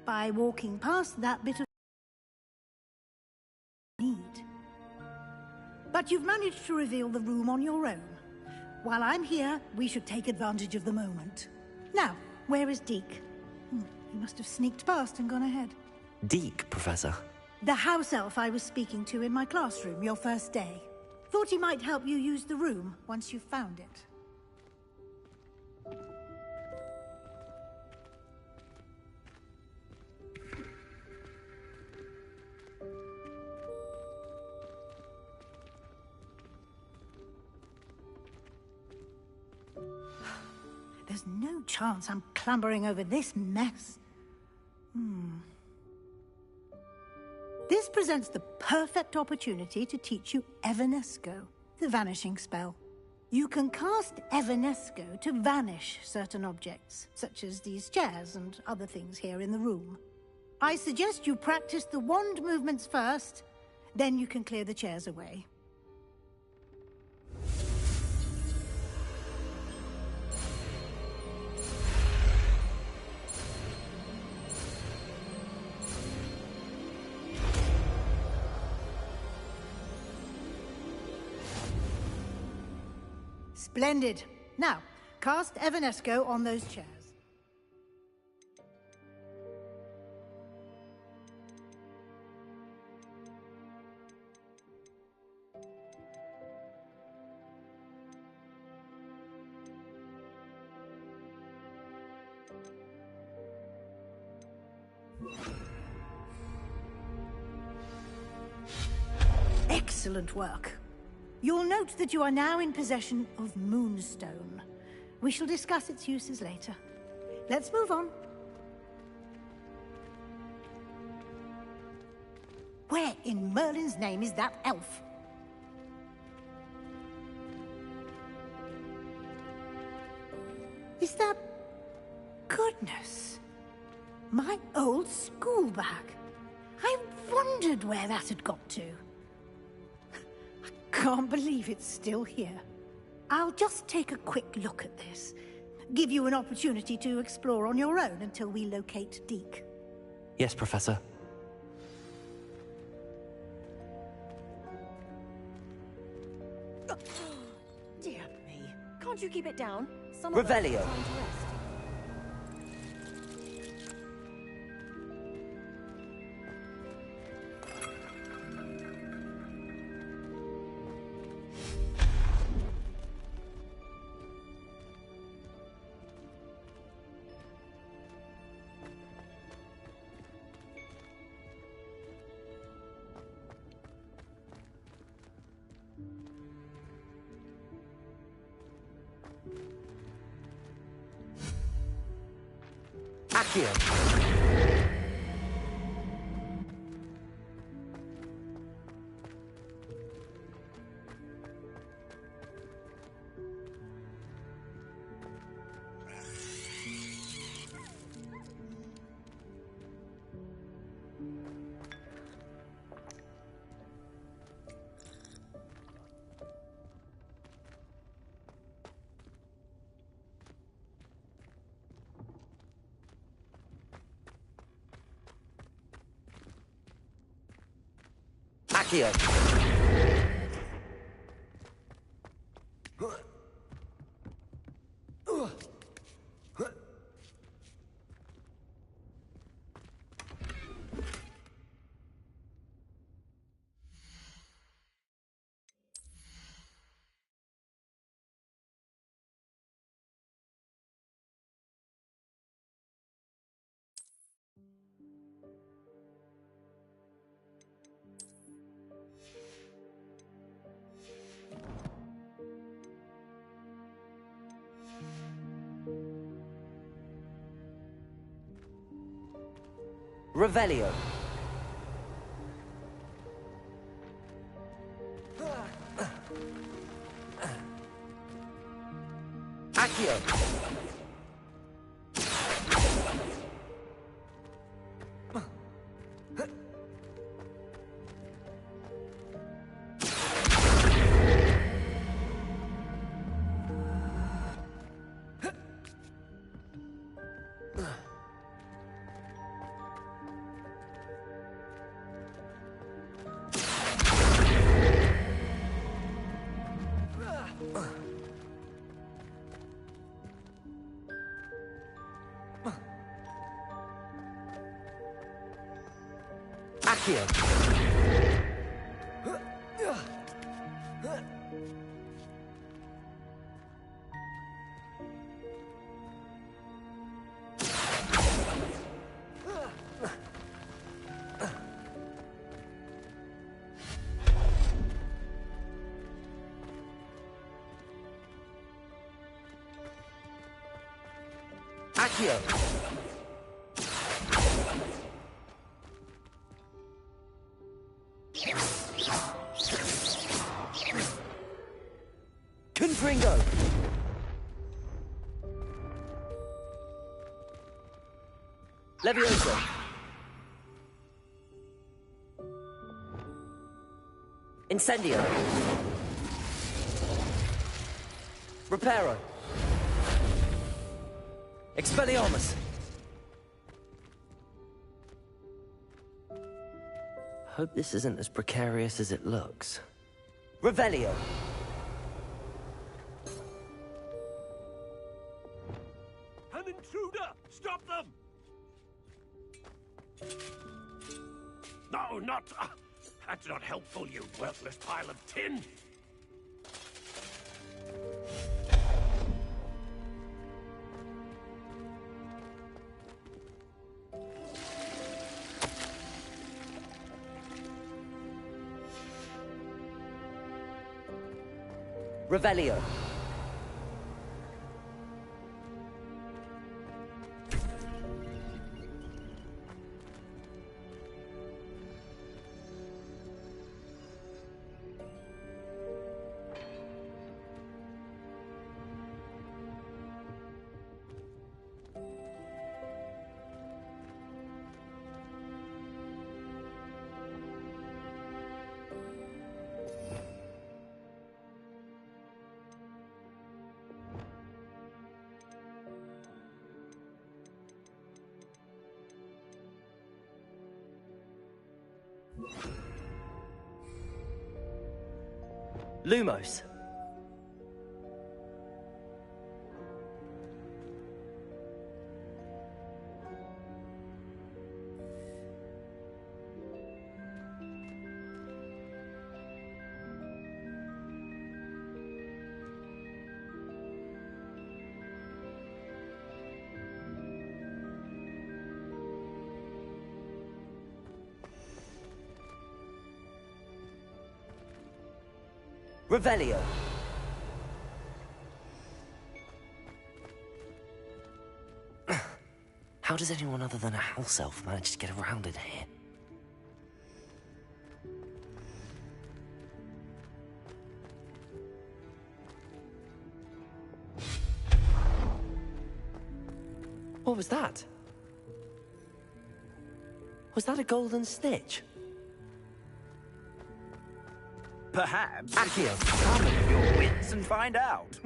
by walking past that bit of need. But you've managed to reveal the room on your own. While I'm here, we should take advantage of the moment. Now, where is Deke? He must have sneaked past and gone ahead. Deke, Professor? The house elf I was speaking to in my classroom your first day. Thought he might help you use the room once you've found it. There's no chance I'm clambering over this mess. This presents the perfect opportunity to teach you Evanesco, the vanishing spell. You can cast Evanesco to vanish certain objects, such as these chairs and other things here in the room. I suggest you practice the wand movements first, then you can clear the chairs away. Splendid. Now, cast Evanesco on those chairs. Excellent work. You'll note that you are now in possession of Moonstone. We shall discuss its uses later. Let's move on. Where in Merlin's name is that elf? Is that... Goodness! My old school bag. I wondered where that had got to. Can't believe it's still here. I'll just take a quick look at this. Give you an opportunity to explore on your own until we locate Deke. Yes, Professor. Dear me. Can't you keep it down? Revelio. Accio. Accio. Revelio. Accio. Accio. Accio. Confringo. Levioso. Incendio. Reparo. Expelliarmus. Hope this isn't as precarious as it looks. Revelio. An intruder! Stop them! No, not... that's not helpful, you worthless pile of tin! Revelio. Lumos. Revelio. How does anyone other than a house elf manage to get around in here? What was that? Was that a golden snitch? Perhaps Accio. summon your wits and find out.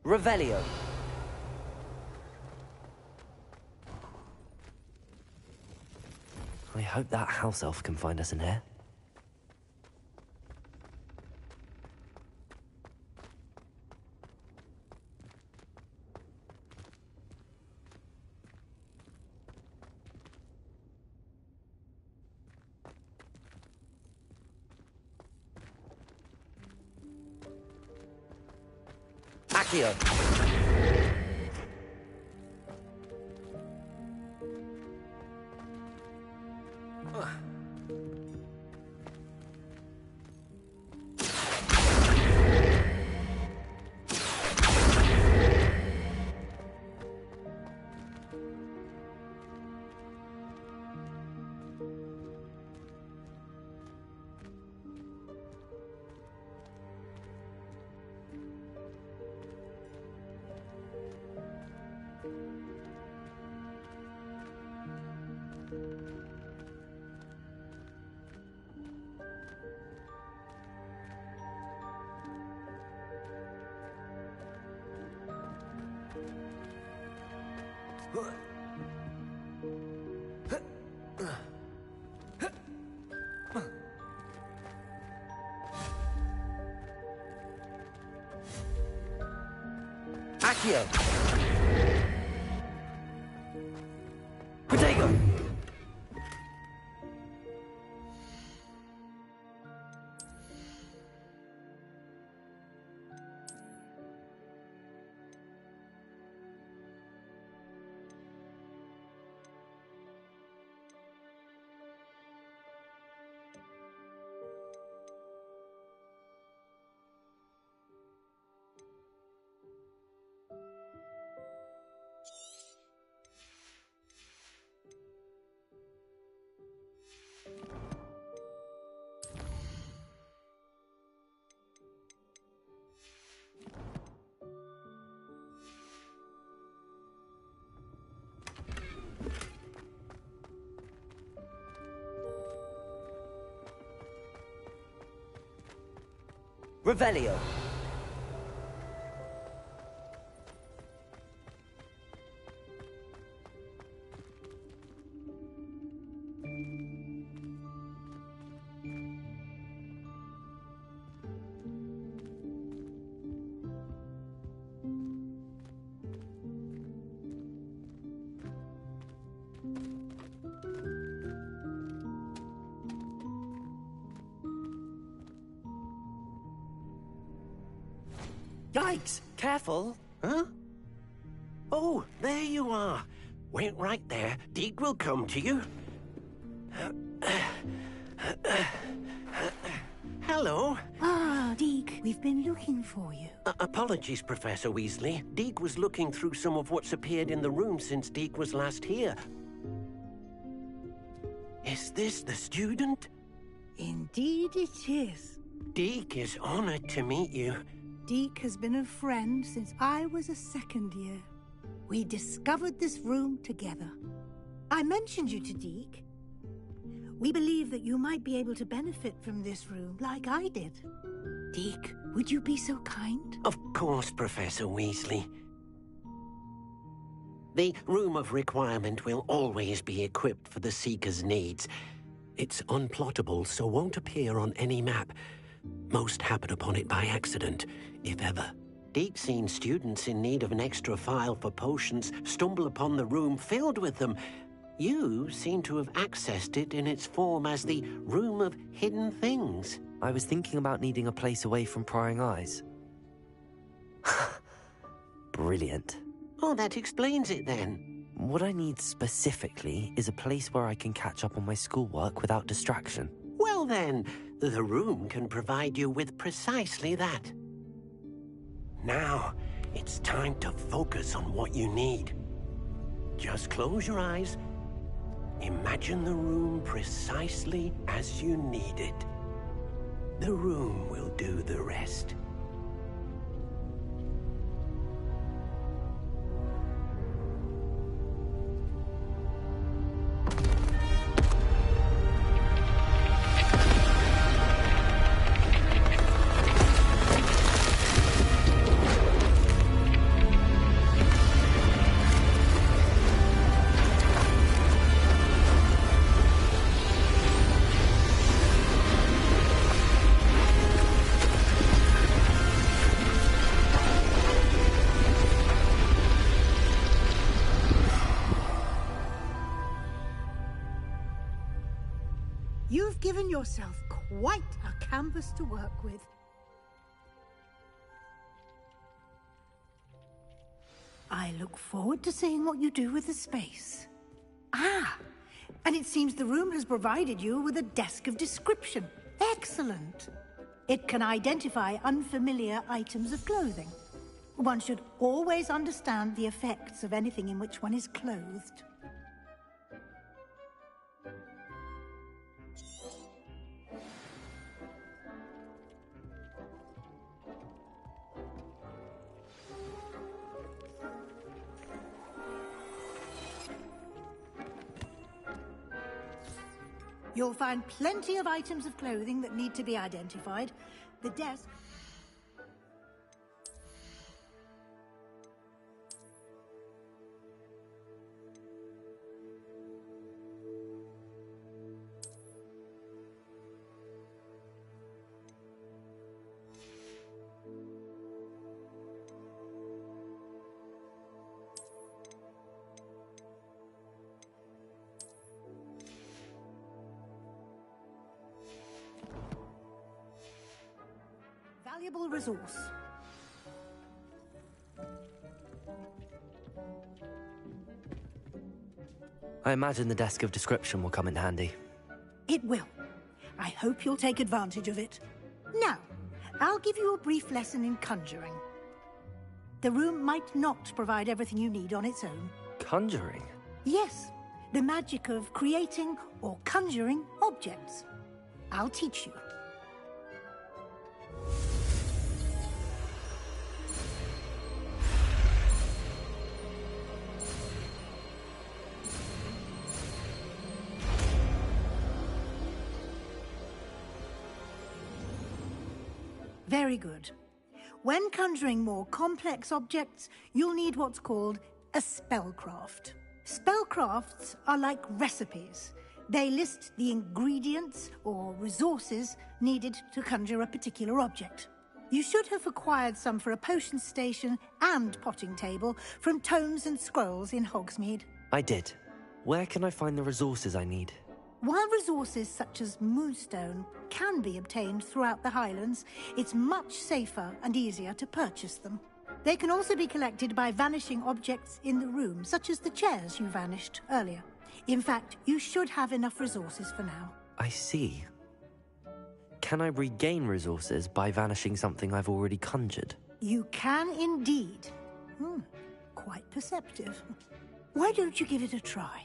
Revelio. I hope that house elf can find us in here. Accio. Accio! Protego! Revelio. Yikes! Careful. Huh? Oh, there you are. Wait right there. Deke will come to you. Hello. Ah, Deke, we've been looking for you. Apologies, Professor Weasley. Deke was looking through some of what's appeared in the room since Deke was last here. Is this the student? Indeed it is. Deke is honored to meet you. Deke has been a friend since I was a second year. We discovered this room together. I mentioned you to Deke. We believe that you might be able to benefit from this room like I did. Deke, would you be so kind? Of course, Professor Weasley. The Room of Requirement will always be equipped for the Seeker's needs. It's unplottable, so won't appear on any map. Most happen upon it by accident, if ever. Deke's seen students in need of an extra file for potions stumble upon the room filled with them. You seem to have accessed it in its form as the Room of Hidden Things. I was thinking about needing a place away from prying eyes. Brilliant. Oh, that explains it then. What I need specifically is a place where I can catch up on my schoolwork without distraction. Well then, the room can provide you with precisely that. Now, it's time to focus on what you need. Just close your eyes. Imagine the room precisely as you need it. The room will do the rest. You've given yourself quite a canvas to work with. I look forward to seeing what you do with the space. Ah, and it seems the room has provided you with a desk of description. Excellent. It can identify unfamiliar items of clothing. One should always understand the effects of anything in which one is clothed. You'll find plenty of items of clothing that need to be identified. The desk... valuable resource. I imagine the desk of description will come in handy. It will. I hope you'll take advantage of it. Now, I'll give you a brief lesson in conjuring. The room might not provide everything you need on its own. Conjuring? Yes, the magic of creating or conjuring objects. I'll teach you. Very good. When conjuring more complex objects, you'll need what's called a spellcraft. Spellcrafts are like recipes. They list the ingredients or resources needed to conjure a particular object. You should have acquired some for a potion station and potting table from tomes and scrolls in Hogsmeade. I did. Where can I find the resources I need? While resources such as moonstone can be obtained throughout the Highlands, it's much safer and easier to purchase them. They can also be collected by vanishing objects in the room, such as the chairs you vanished earlier. In fact, you should have enough resources for now. I see. Can I regain resources by vanishing something I've already conjured? You can indeed. Quite perceptive. Why don't you give it a try?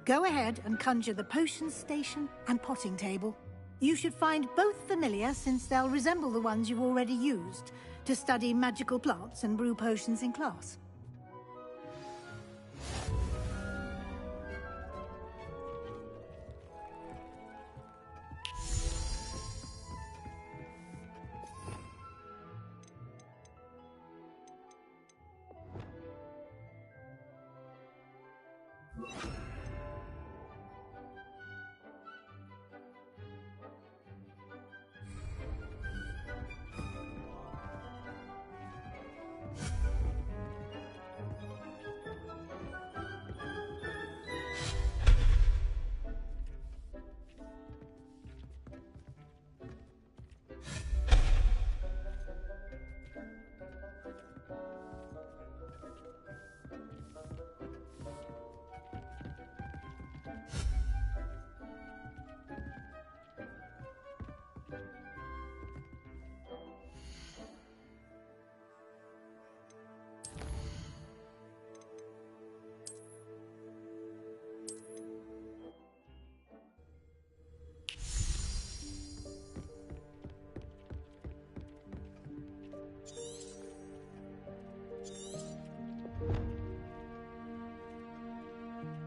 Go ahead and conjure the potion station and potting table. You should find both familiar, since they'll resemble the ones you've already used to study magical plants and brew potions in class.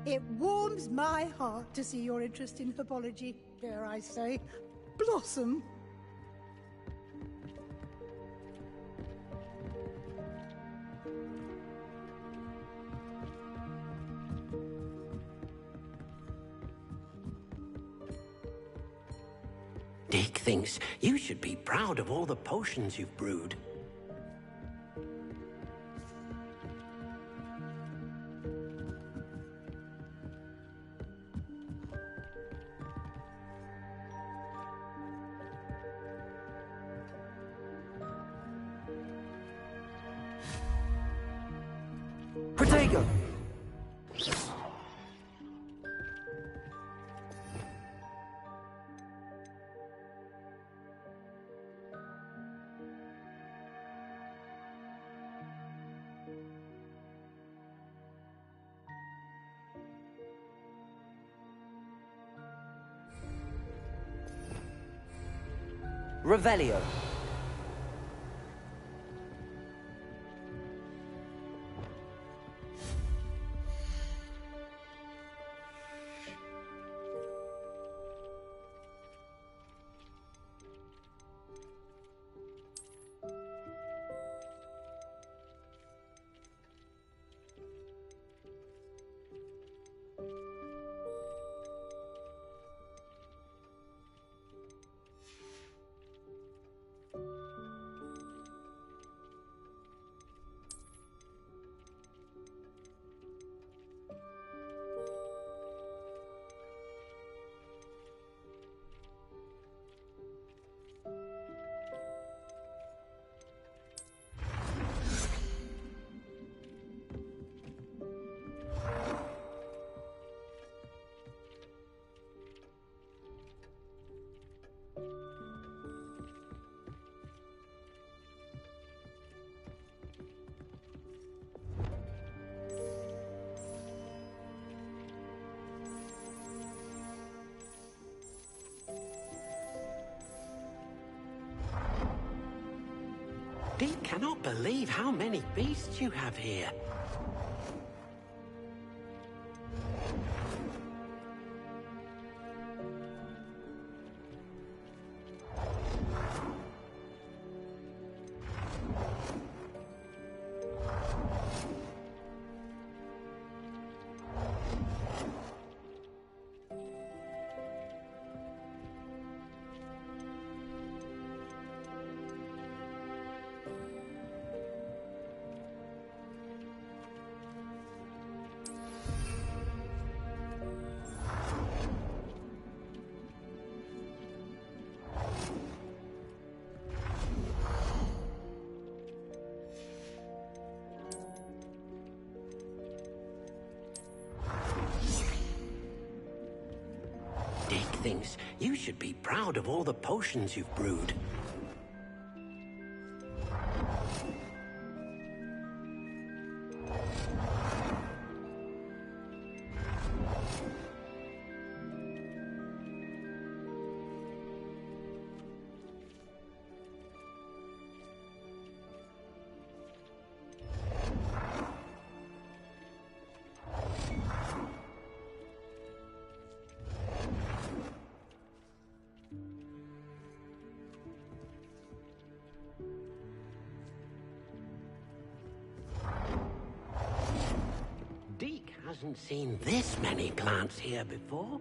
It warms my heart to see your interest in herbology, dare I say, blossom. Dick thinks you should be proud of all the potions you've brewed. Protego! Revelio. cannot believe how many beasts you have here. Thinks you should be proud of all the potions you've brewed. Hasn't seen this many plants here before.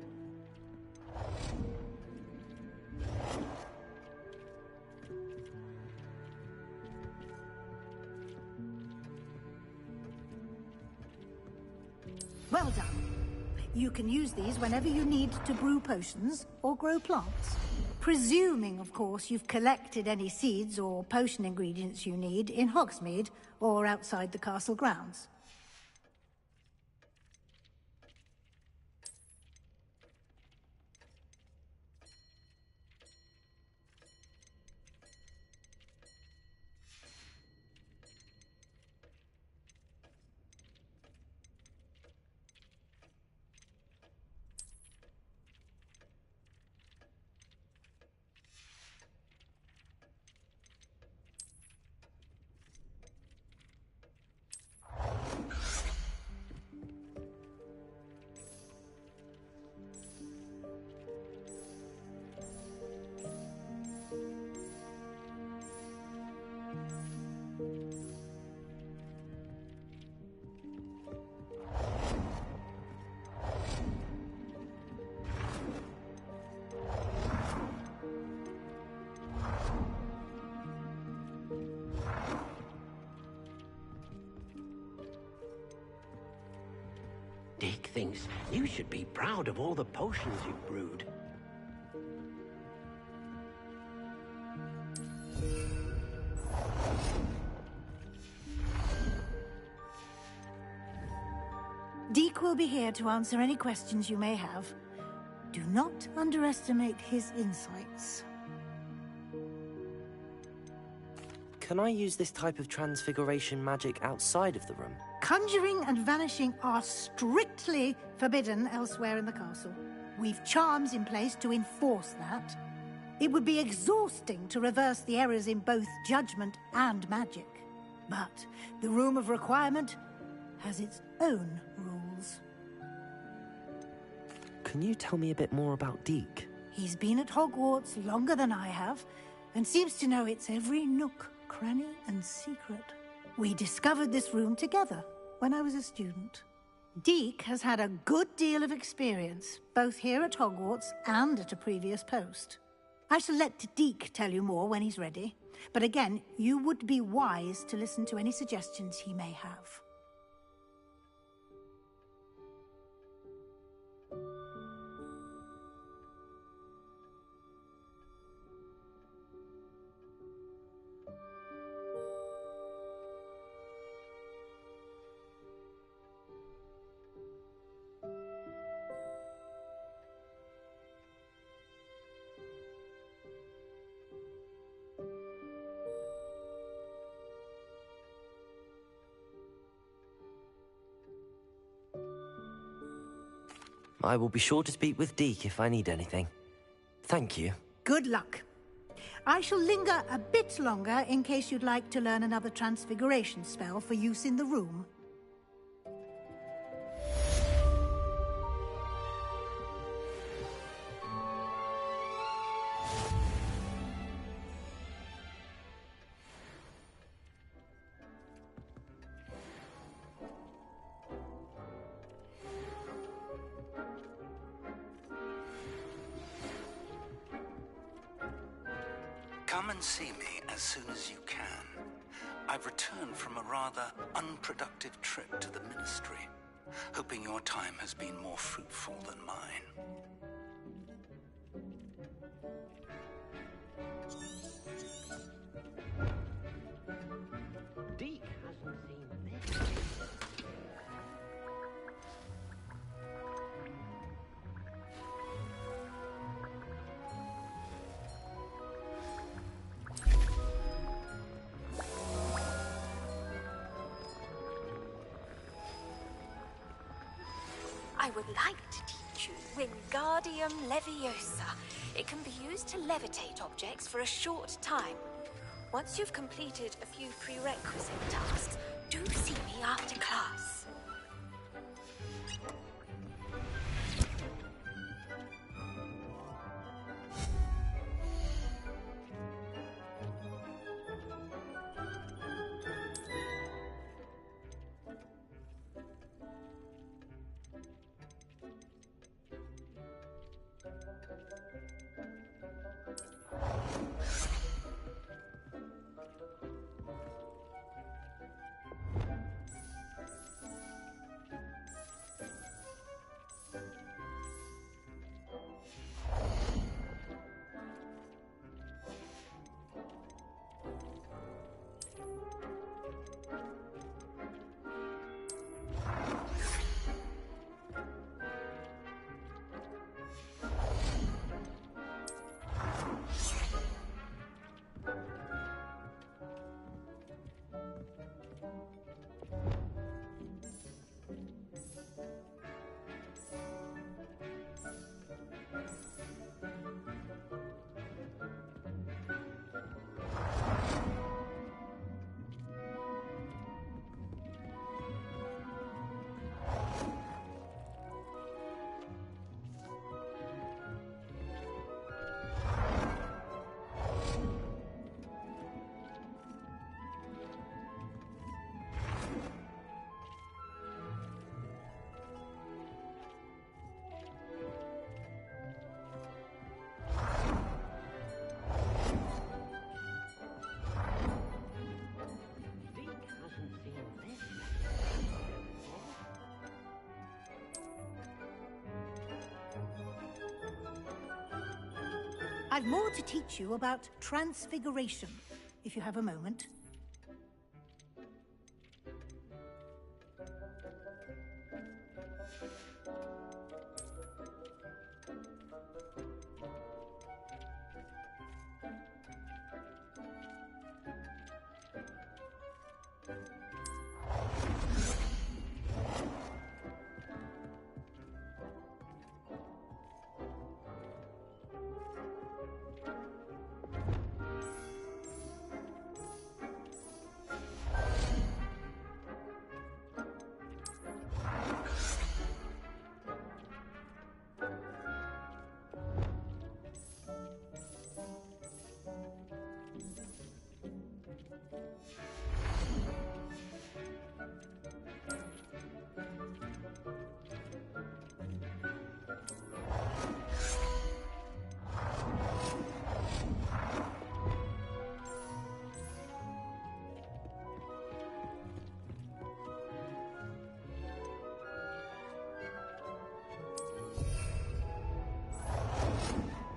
Well done. You can use these whenever you need to brew potions or grow plants. Presuming, of course, you've collected any seeds or potion ingredients you need in Hogsmeade or outside the castle grounds. Dick thinks you should be proud of all the potions you've brewed. Deke will be here to answer any questions you may have. Do not underestimate his insights. Can I use this type of transfiguration magic outside of the room? Conjuring and vanishing are strictly forbidden elsewhere in the castle. We've charms in place to enforce that. It would be exhausting to reverse the errors in both judgment and magic. But the Room of Requirement has its own rules. Can you tell me a bit more about Deke? He's been at Hogwarts longer than I have, and seems to know its every nook, cranny, and secret. We discovered this room together when I was a student. Deke has had a good deal of experience, both here at Hogwarts and at a previous post. I shall let Deke tell you more when he's ready, but again, you would be wise to listen to any suggestions he may have. I will be sure to speak with Deke if I need anything. Thank you. Good luck. I shall linger a bit longer in case you'd like to learn another transfiguration spell for use in the room. Come and see me as soon as you can. I've returned from a rather unproductive trip to the Ministry, hoping your time has been more fruitful than mine. Deke hasn't seen this. I would like to teach you Wingardium Leviosa. It can be used to levitate objects for a short time. Once you've completed a few prerequisite tasks, do see me after class. I've more to teach you about transfiguration, if you have a moment.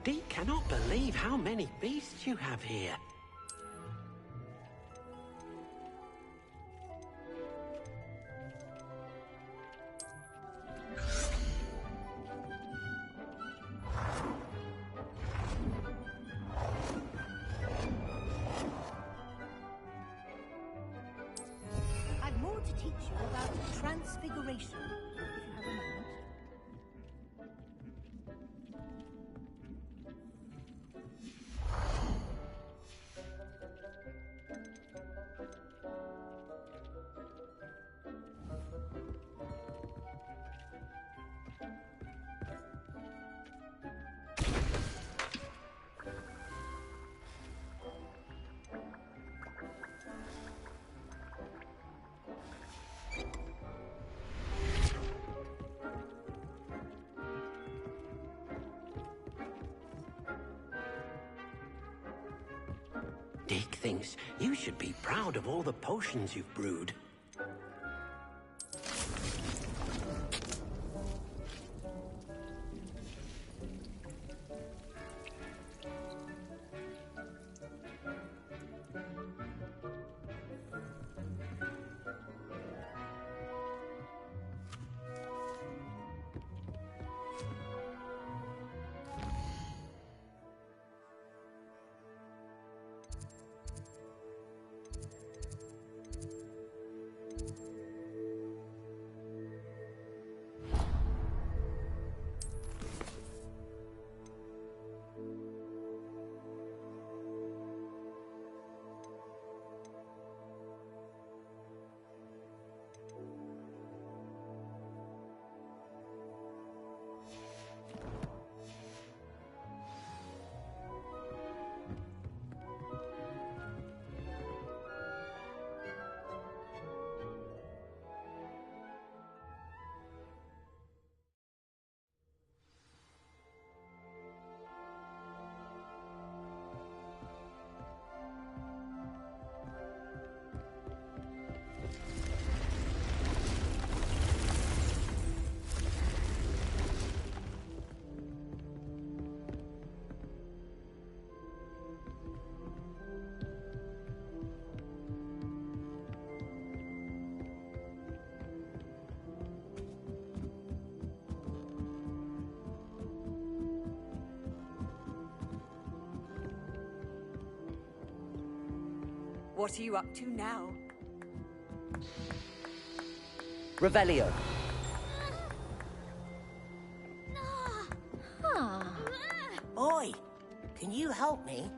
Deke cannot believe how many beasts you have here. I've more to teach you about transfiguration, if you have a moment. Dick thinks you should be proud of all the potions you've brewed. What are you up to now? Revelio. Oi, can you help me?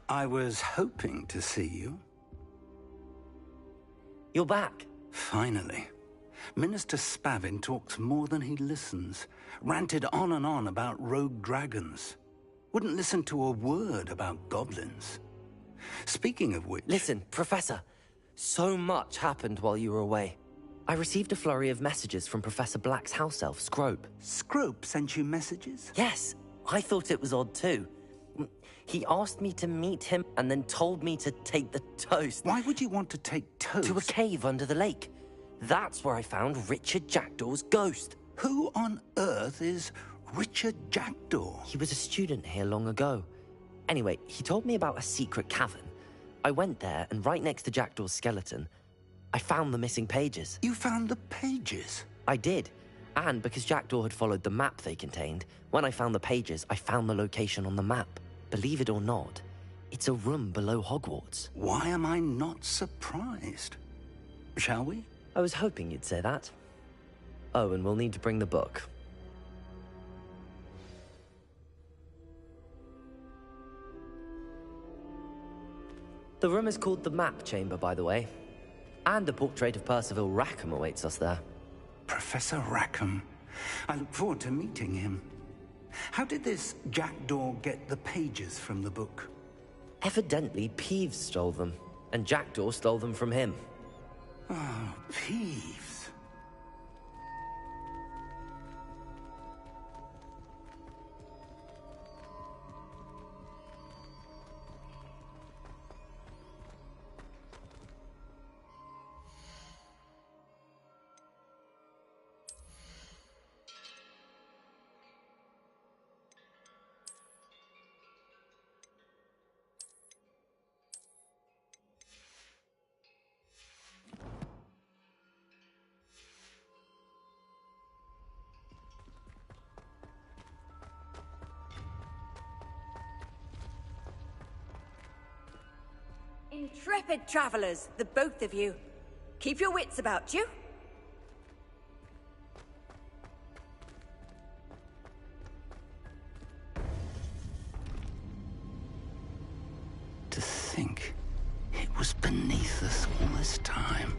I was hoping to see you. You're back. Finally. Minister Spavin talks more than he listens. Ranted on and on about rogue dragons. Wouldn't listen to a word about goblins. Speaking of which... Listen, Professor. So much happened while you were away. I received a flurry of messages from Professor Black's house elf, Scrope. Scrope sent you messages? Yes, I thought it was odd too. He asked me to meet him and then told me to take the toast. Why would you want to take toast? To a cave under the lake. That's where I found Richard Jackdaw's ghost. Who on earth is Richard Jackdaw? He was a student here long ago. Anyway, he told me about a secret cavern. I went there, and right next to Jackdaw's skeleton, I found the missing pages. You found the pages? I did. And because Jackdaw had followed the map they contained, when I found the pages, I found the location on the map. Believe it or not, it's a room below Hogwarts. Why am I not surprised? Shall we? I was hoping you'd say that. Oh, and we'll need to bring the book. The room is called the Map Chamber, by the way. And a portrait of Percival Rackham awaits us there. Professor Rackham. I look forward to meeting him. How did this Jackdaw get the pages from the book? Evidently, Peeves stole them, and Jackdaw stole them from him. Oh, Peeves. Intrepid travelers, the both of you. Keep your wits about you. To think it was beneath us all this time.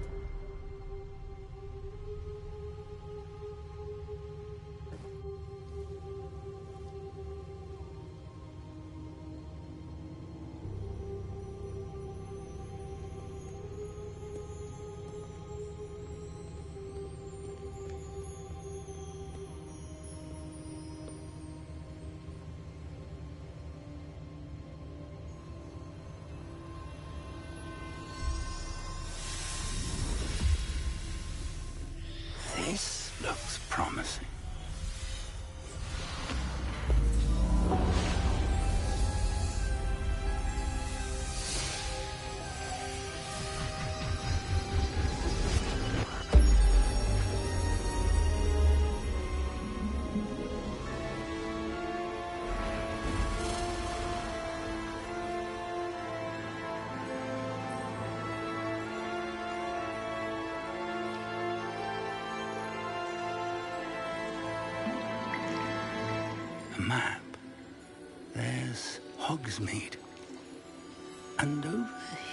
This looks promising. Map. There's Hogsmeade. And over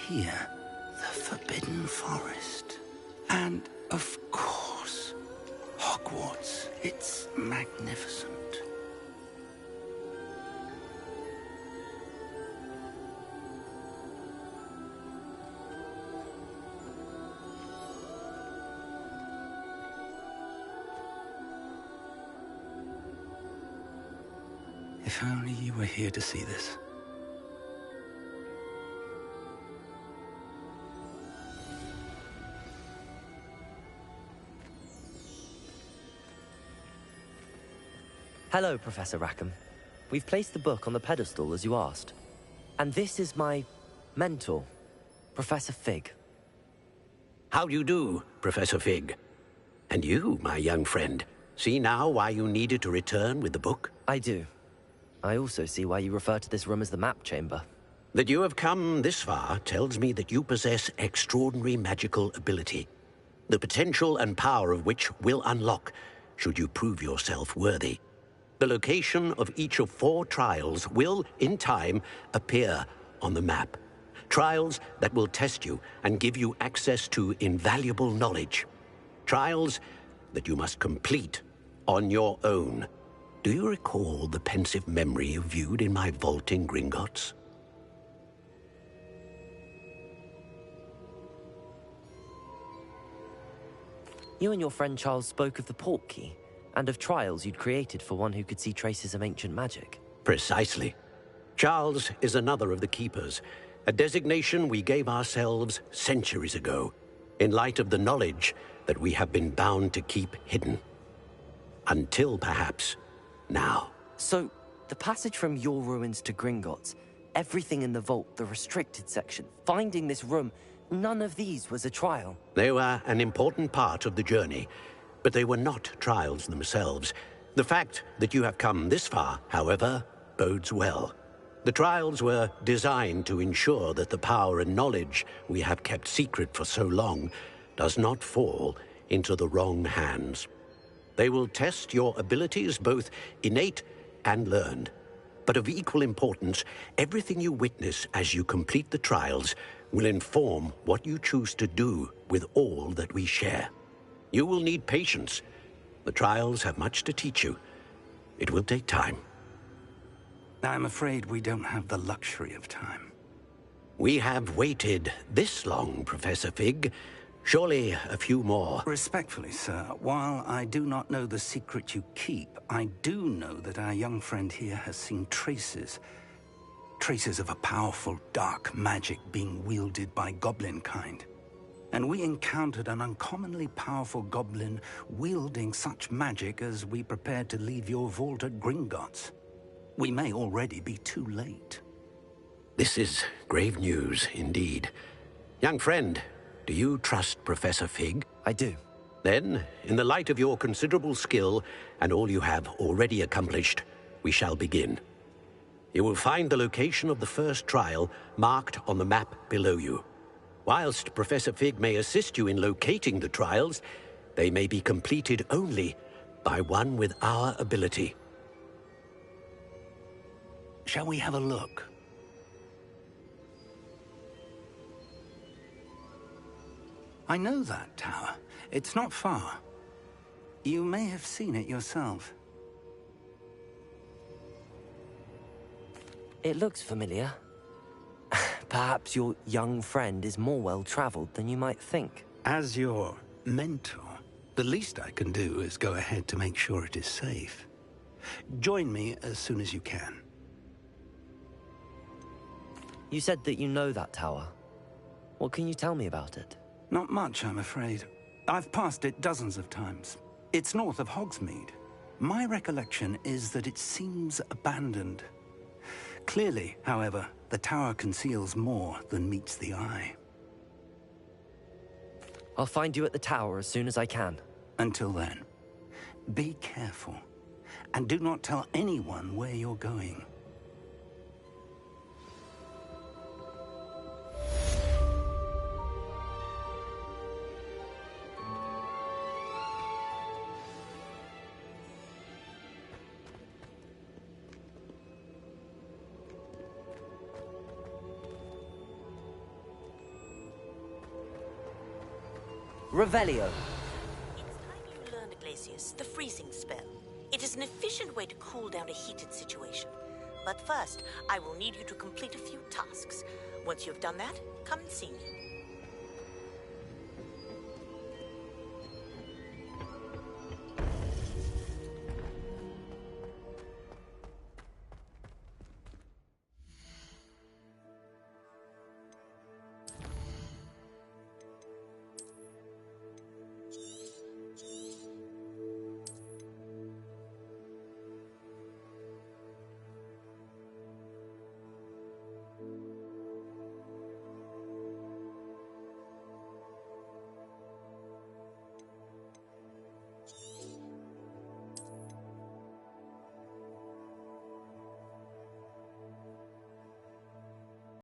here, the Forbidden Forest. And, of course, Hogwarts. It's magnificent. If only you were here to see this. Hello, Professor Rackham. We've placed the book on the pedestal as you asked. And this is my mentor, Professor Fig. How do you do, Professor Fig? And you, my young friend, see now why you needed to return with the book? I do. I also see why you refer to this room as the map chamber. That you have come this far tells me that you possess extraordinary magical ability, the potential and power of which will unlock should you prove yourself worthy. The location of each of 4 trials will, in time, appear on the map. Trials that will test you and give you access to invaluable knowledge. Trials that you must complete on your own. Do you recall the pensive memory you viewed in my vault in Gringotts? You and your friend Charles spoke of the portkey, and of trials you'd created for one who could see traces of ancient magic. Precisely. Charles is another of the Keepers, a designation we gave ourselves centuries ago, in light of the knowledge that we have been bound to keep hidden. Until, perhaps, now. So, the passage from your ruins to Gringotts, everything in the vault, the restricted section, finding this room, none of these was a trial. They were an important part of the journey, but they were not trials themselves. The fact that you have come this far, however, bodes well. The trials were designed to ensure that the power and knowledge we have kept secret for so long does not fall into the wrong hands. They will test your abilities, both innate and learned. But of equal importance, everything you witness as you complete the trials will inform what you choose to do with all that we share. You will need patience. The trials have much to teach you. It will take time. I'm afraid we don't have the luxury of time. We have waited this long, Professor Fig. Surely a few more. Respectfully, sir, while I do not know the secret you keep, I do know that our young friend here has seen traces. Traces of a powerful dark magic being wielded by goblin kind. And we encountered an uncommonly powerful goblin wielding such magic as we prepared to leave your vault at Gringotts. We may already be too late. This is grave news, indeed. Young friend, do you trust Professor Fig? I do. Then, in the light of your considerable skill and all you have already accomplished, we shall begin. You will find the location of the first trial marked on the map below you. Whilst Professor Fig may assist you in locating the trials, they may be completed only by one with our ability. Shall we have a look? I know that tower. It's not far. You may have seen it yourself. It looks familiar. Perhaps your young friend is more well-traveled than you might think. As your mentor, the least I can do is go ahead to make sure it is safe. Join me as soon as you can. You said that you know that tower. What can you tell me about it? Not much, I'm afraid. I've passed it dozens of times. It's north of Hogsmeade. My recollection is that it seems abandoned. Clearly, however, the tower conceals more than meets the eye. I'll find you at the tower as soon as I can. Until then, be careful, and do not tell anyone where you're going. Revelio. It's time you learned, Glacius, the freezing spell. It is an efficient way to cool down a heated situation. But first, I will need you to complete a few tasks. Once you've done that, come and see me.